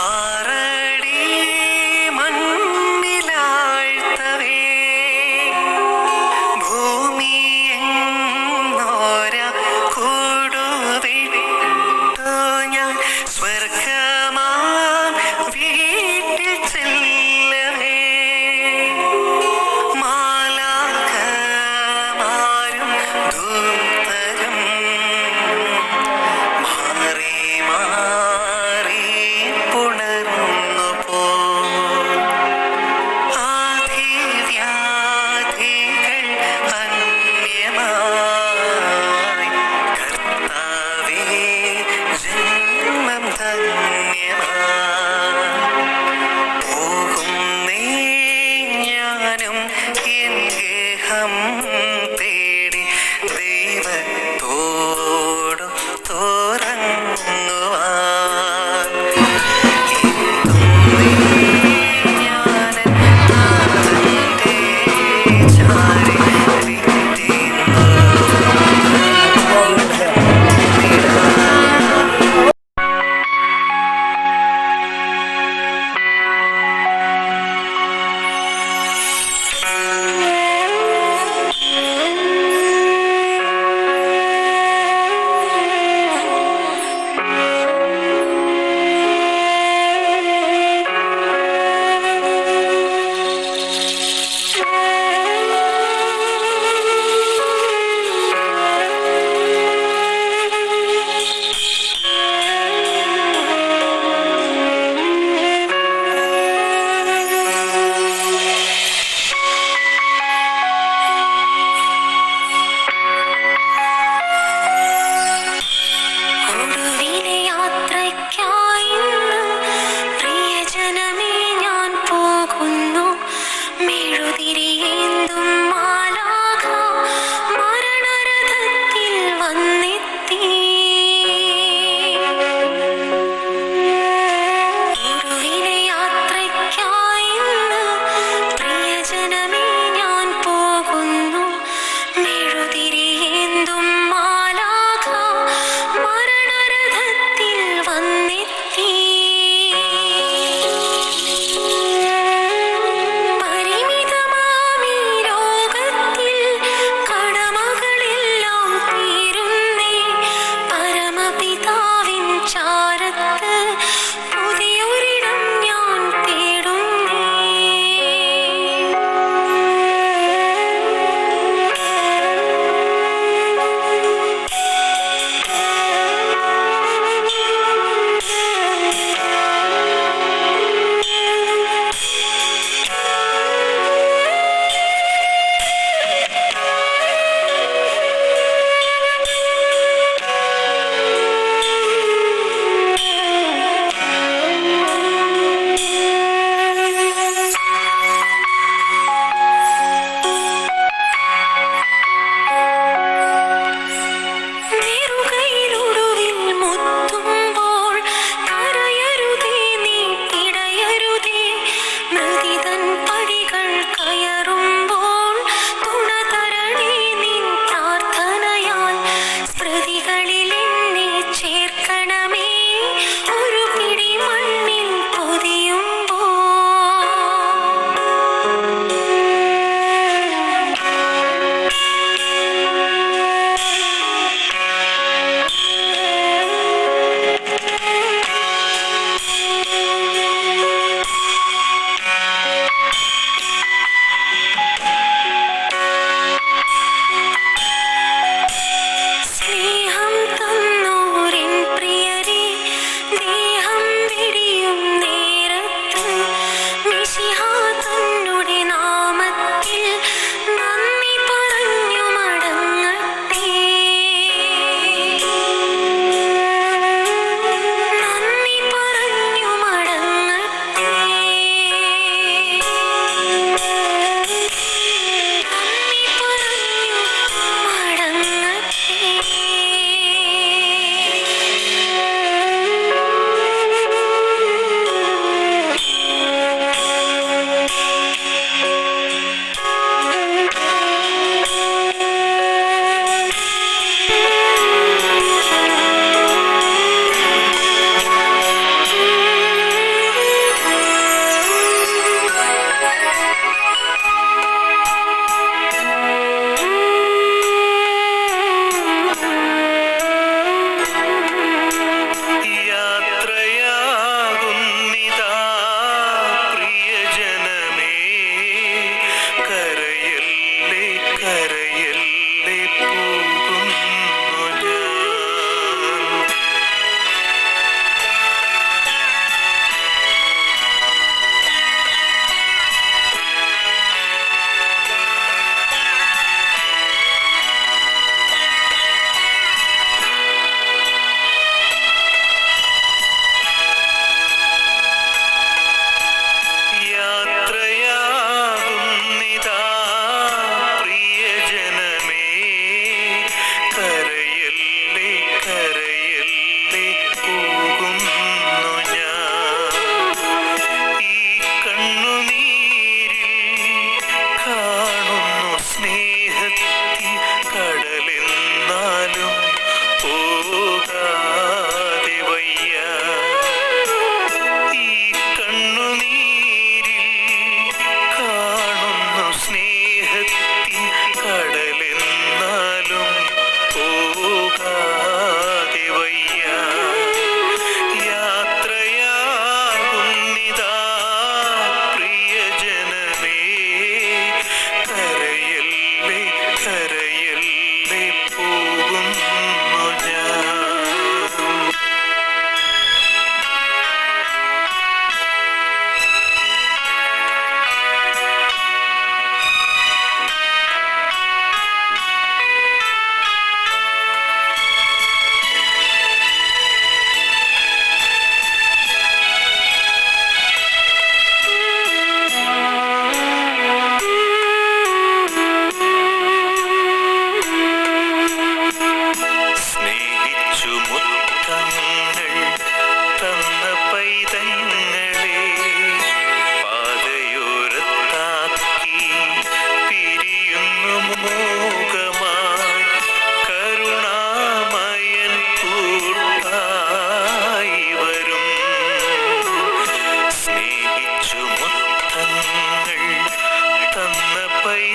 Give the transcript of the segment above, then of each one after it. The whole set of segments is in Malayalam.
ആറടി മണ്ണിലാഴ്ത്തവേ ഭൂമി എന്നോര കൂടുവിട്ടു ഞാൻ സ്വർഗമാ വീട്ടിൽ ചെല്ലവേ മാലാഖമാരും ദൂതരും മാറി മാറി പുണരും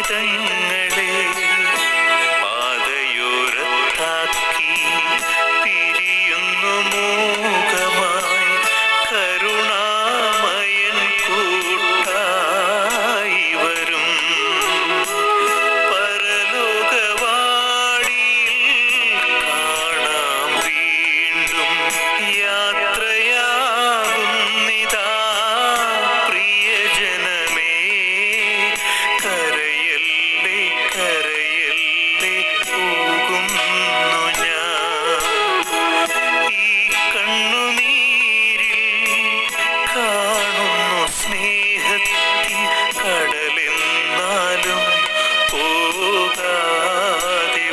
ജീവിതങ്ങളെ പാതയോരത്താക്കി പിരിയുന്നു മൂകമായി കരുണാമയൻ കൂട്ടായി വരും പരലോകവാടിയിൽ കാണാം വീണ്ടും യാത്രയാകുന്നിതാ പ്രിയജനമേ കരയല്ലേ കരയല്ലേ പോകുന്നു ഞാൻ ഈ കണ്ണുനീരിൽ കാണുന്നു സ്നേഹത്തിൻ കടലെന്നാലും പോകാതെ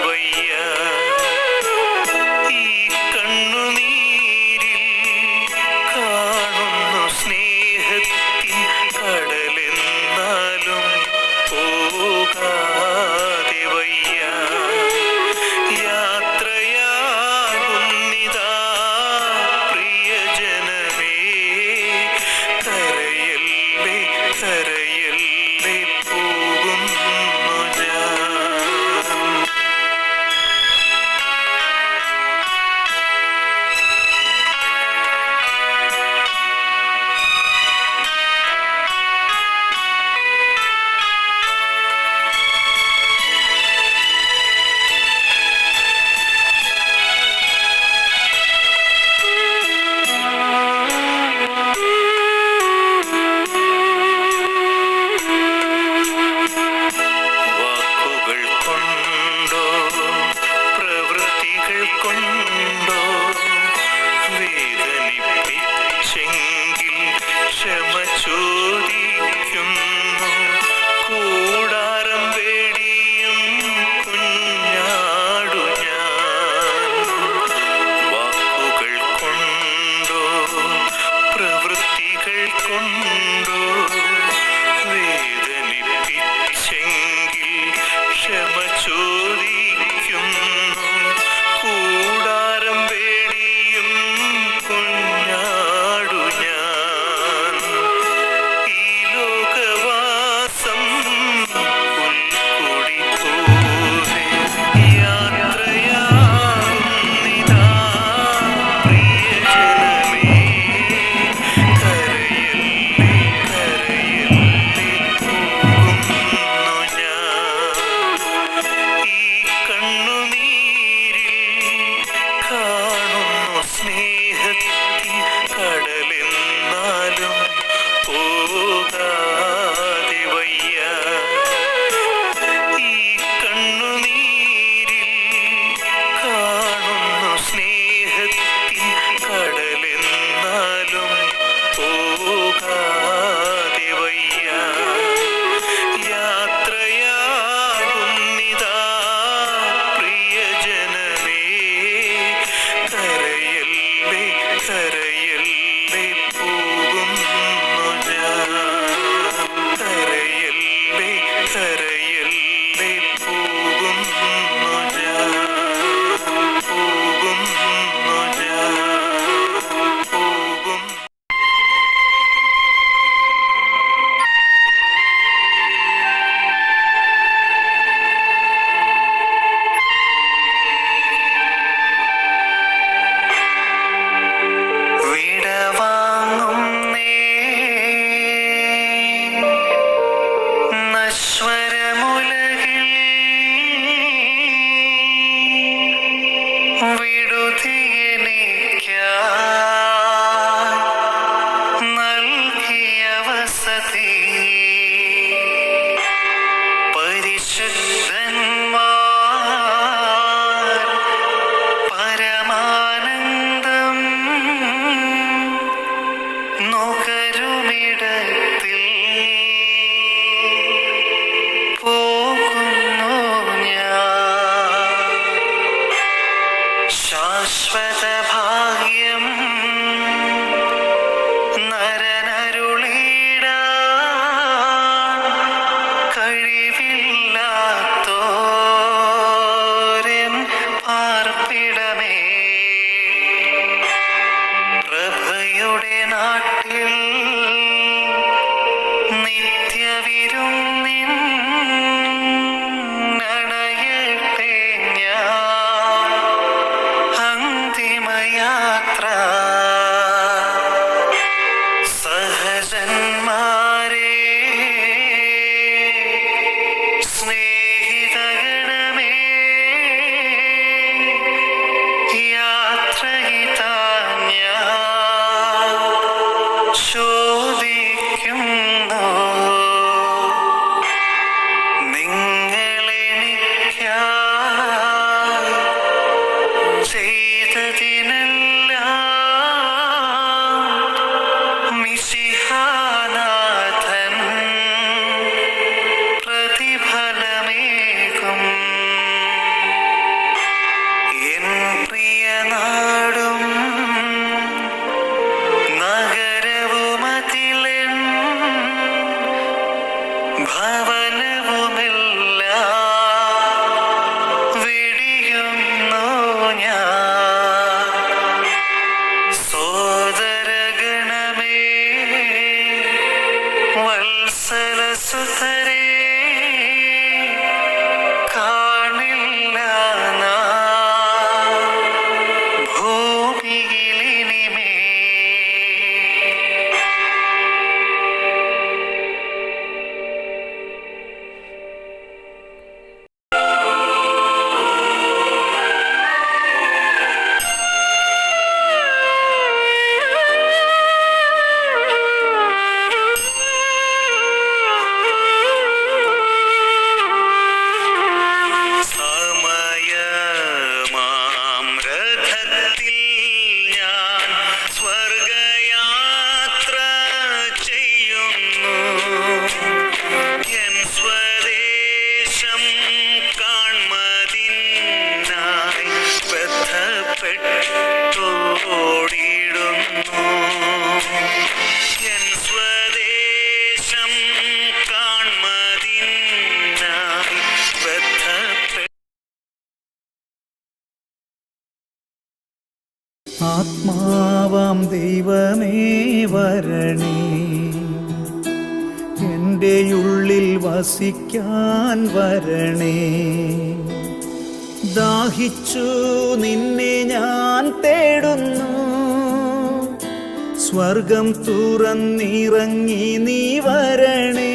വയ്യ ഈ കണ്ണുനീരിൽ കാണുന്നു സ്നേഹത്തിൻ കടലെന്നാലും പോകാതെ വയ്യ യാത്രയാകുന്നിതാ പ്രിയജനമേ കരയല്ലേ കരയല്ലേ പോകുന്നു ഞാൻ വാക്കുകൾ കൊണ്ടോ പ്രവൃത്തികൾ കൊണ്ടോ വേദനിപ്പിച്ചെങ്കിൽ ക്ഷമ ചോദിക്കുന്നു കൂടാരം വേടിയും കുഞ്ഞാടു ഞാൻ വാക്കുകൾ കൊണ്ടോ പ്രവൃത്തികൾ കൊണ്ടോ വേദനിപ്പിച്ചെങ്കിൽ ക്ഷമ ചോദിക്കുന്നു കൂടാരം വേടിയും കുഞ്ഞാടു ഞാൻ ഈ ലോകവാസം പുൽക്കൊടി പോലെ യാത്രയാകുന്നിതാ പ്രിയജനമേ കരയല്ലേ കരയല്ലേ പോകുന്നു ഞാൻ ഈ കണ്ണുനീരിൽ കാണുന്നു സ്നേഹത്തിൻ കടലെന്നാലും പോകാതെ വയ്യ ഈ കണ്ണുനീരിൽ കാണുന്നു സ്നേഹത്തിൻ കടലെന്നാലും പോകാതെ വയ്യ യാത്രയാകുന്നിതാ പ്രിയജനമേ കരയല്ലേ കരയല്ലേ പോകുന്നു ഞാൻ കരയല്ലേ കരയല്ലേ പോകുന്നു ഞാൻ പോകുന്നു ഞാൻ പോകും വിടവാങ്ങുന്നേ നശ്വരമുലകിൽ വിടുതിയെനിക്കായി നൽകിയ വസതി പരിശുദ്ധന്മാർ പരമാനന്ദം നുകരുമിടത്തിൽ പോകുന്നു ഞാൻ ശാശ്വത ഭാഗ്യം നരനരുളിടാൻ കഴിവില്ലാത്തോരൻ പാർപ്പിടമേ പ്രഭയുടെ നാട്ടിൽ ഭവനവുമെല്ലാം വെടിയുന്നു ഞാൻ. സോദരഗണമേ, വത്സലസുതരേ, കാണില്ല നാം ഭൂമിയിലിനിമേ. സമയമാം രഥത്തിൽ ഞാൻ സ്വർഗയാത്ര ചെയ്യുന്നു. എൻ സ്വദേശം കാൺമതിനായി ബദ്ധപ്പെട്ടോടിടുന്നു. എൻ സ്വദേശം കാൺമതിനായി ബദ്ധപ്പെട്ടു. ആത്മാവാം ദൈവമേ വരണേ, എൻ്റെ ഉള്ളിൽ വസിക്കാൻ വരണേ. ദാഹിച്ചു നിന്നെ ഞാൻ തേടുന്നു, സ്വർഗം തുറന്നിറങ്ങി നീ വരണേ.